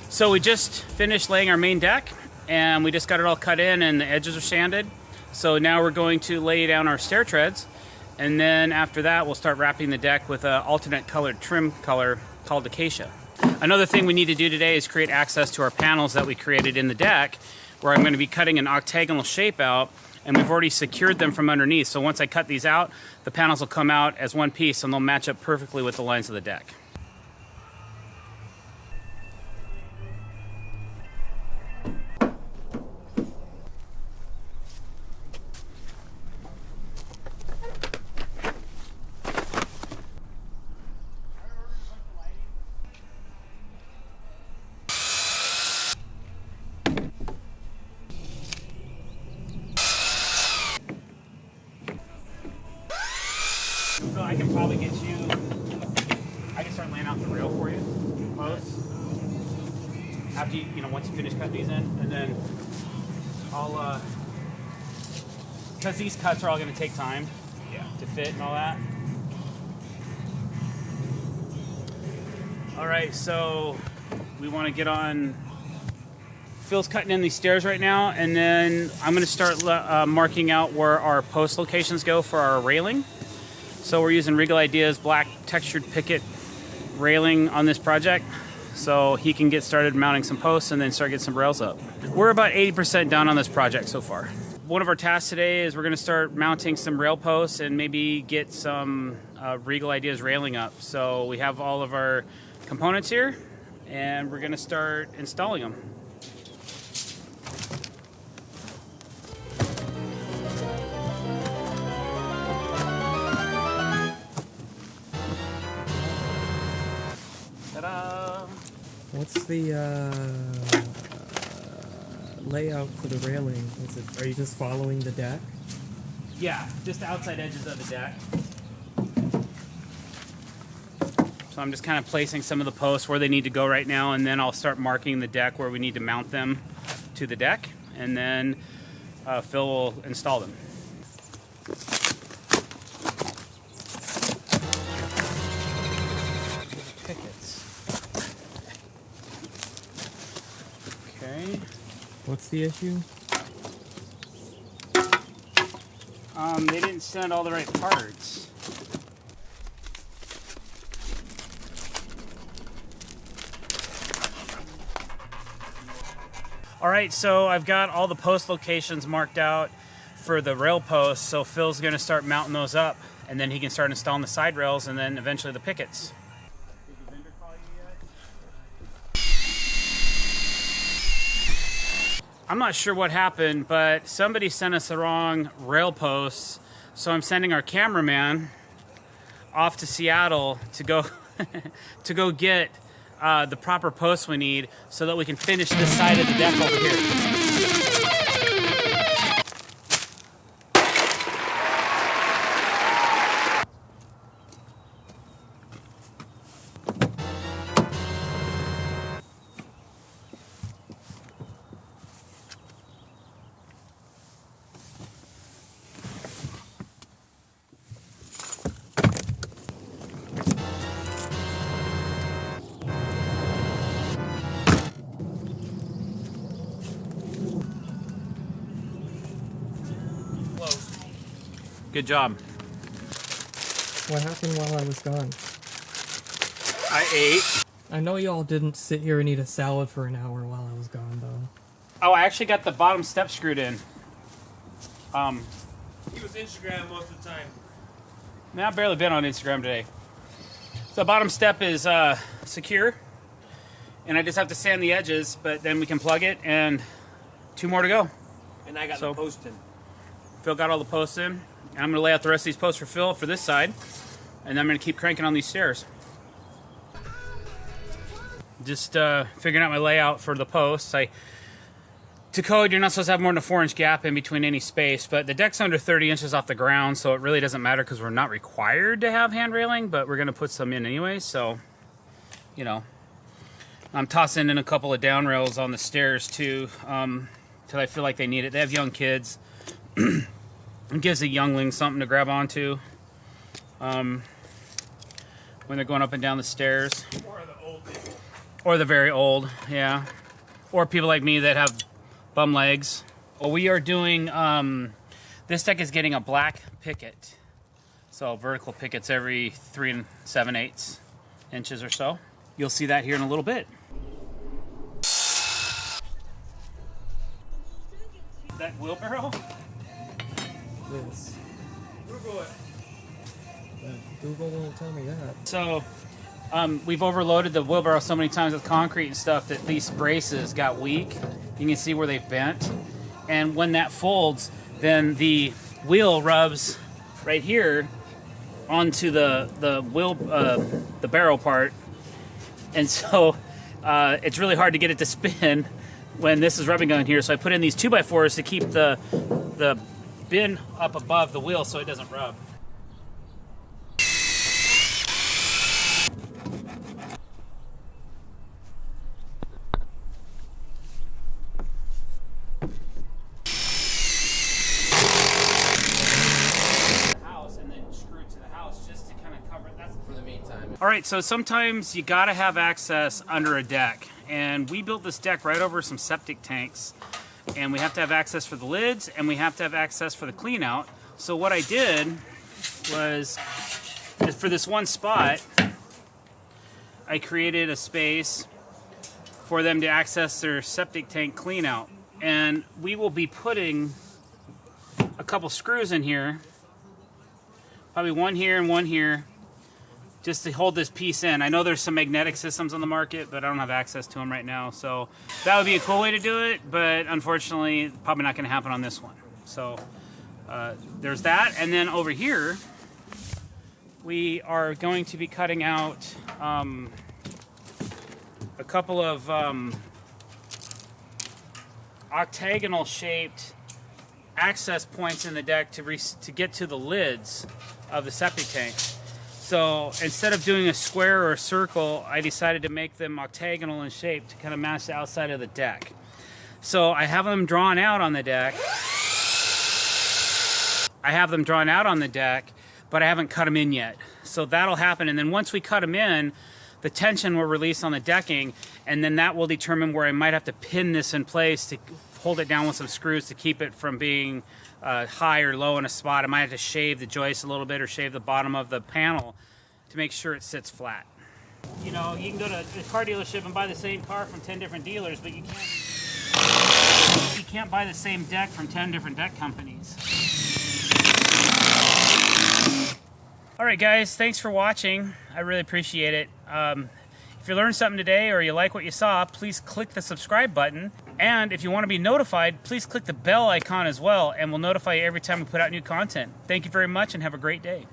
So we just finished laying our main deck, and we just got it all cut in and the edges are sanded. So now we're going to lay down our stair treads, and then after that we'll start wrapping the deck with an alternate colored trim color called acacia. Another thing we need to do today is create access to our panels that we created in the deck, where I'm going to be cutting an octagonal shape out, and we've already secured them from underneath. So once I cut these out, the panels will come out as one piece and they'll match up perfectly with the lines of the deck. So I can probably get you, I can start laying out the rail for you, close. After you know, once you finish cutting these in, and then I'll, because these cuts are all going to take time to fit and all that. All right, so we want to get on, Phil's cutting in these stairs right now, and then I'm going to start marking out where our post locations go for our railing. So we're using Regal Ideas black textured picket railing on this project, so he can get started mounting some posts and then start getting some rails up. We're about 80% done on this project so far. One of our tasks today is we're going to start mounting some rail posts and maybe get some Regal Ideas railing up. So we have all of our components here, and we're going to start installing them. What's the layout for the railing? Are you just following the deck? Yeah, just the outside edges of the deck. So I'm just kind of placing some of the posts where they need to go right now, and then I'll start marking the deck where we need to mount them to the deck, and then Phil will install them. Okay. What's the issue? They didn't send all the right parts. All right, so I've got all the post locations marked out for the rail posts, so Phil's gonna start mounting those up, and then he can start installing the side rails and then eventually the pickets. I'm not sure what happened, but somebody sent us the wrong rail posts, so I'm sending our cameraman off to Seattle to go to go get the proper posts we need so that we can finish this side of the deck over here. Good job. What happened while I was gone? I ate. I know y'all didn't sit here and eat a salad for an hour while I was gone, though. Oh, I actually got the bottom step screwed in. He was Instagram most of the time. Man, I've barely been on Instagram today. So the bottom step is secure, and I just have to sand the edges, but then we can plug it, and 2 more to go. And I got the post in. Phil got all the posts in, and I'm going to lay out the rest of these posts for Phil for this side, and then I'm going to keep cranking on these stairs. Just figuring out my layout for the posts. To code, you're not supposed to have more than a 4-inch gap in between any space, but the deck's under 30 inches off the ground, so it really doesn't matter because we're not required to have hand railing, but we're going to put some in anyway, so, you know. I'm tossing in a couple of down rails on the stairs, too, because I feel like they need it. They have young kids. It gives a youngling something to grab onto. when they're going up and down the stairs. Or the old people. Or the very old, yeah. Or people like me that have bum legs. Well, we are doing, this deck is getting a black picket. So vertical pickets every 3 7/8 inches or so. You'll see that here in a little bit. That wheelbarrow? Yes. Google it. Google won't tell me that. So we've overloaded the wheelbarrow so many times with concrete and stuff that these braces got weak. You can see where they've bent. And when that folds, then the wheel rubs right here onto the wheel, the barrel part. And so it's really hard to get it to spin when this is rubbing on here. So I put in these 2x4s to keep the bin up above the wheel so it doesn't rub. All right, so sometimes you gotta have access under a deck, and we built this deck right over some septic tanks, and we have to have access for the lids, and we have to have access for the clean out. So what I did was, for this one spot, I created a space for them to access their septic tank clean out, and we will be putting a couple screws in here, probably one here and one here, just to hold this piece in. I know there's some magnetic systems on the market, but I don't have access to them right now. So that would be a cool way to do it, but unfortunately, probably not gonna happen on this one. So there's that. And then over here, we are going to be cutting out a couple of octagonal shaped access points in the deck to get to the lids of the septic tank. So instead of doing a square or a circle, I decided to make them octagonal in shape to kind of match the outside of the deck. So I have them drawn out on the deck. But I haven't cut them in yet. So that'll happen. And then once we cut them in, the tension will release on the decking, and then that will determine where I might have to pin this in place to hold it down with some screws to keep it from being high or low in a spot. I might have to shave the joist a little bit or shave the bottom of the panel to make sure it sits flat. You know, you can go to a car dealership and buy the same car from 10 different dealers, but you can't buy the same deck from 10 different deck companies. All right, guys, thanks for watching. I really appreciate it. If you learned something today or you like what you saw, please click the subscribe button. And if you want to be notified, please click the bell icon as well, and we'll notify you every time we put out new content. Thank you very much and have a great day.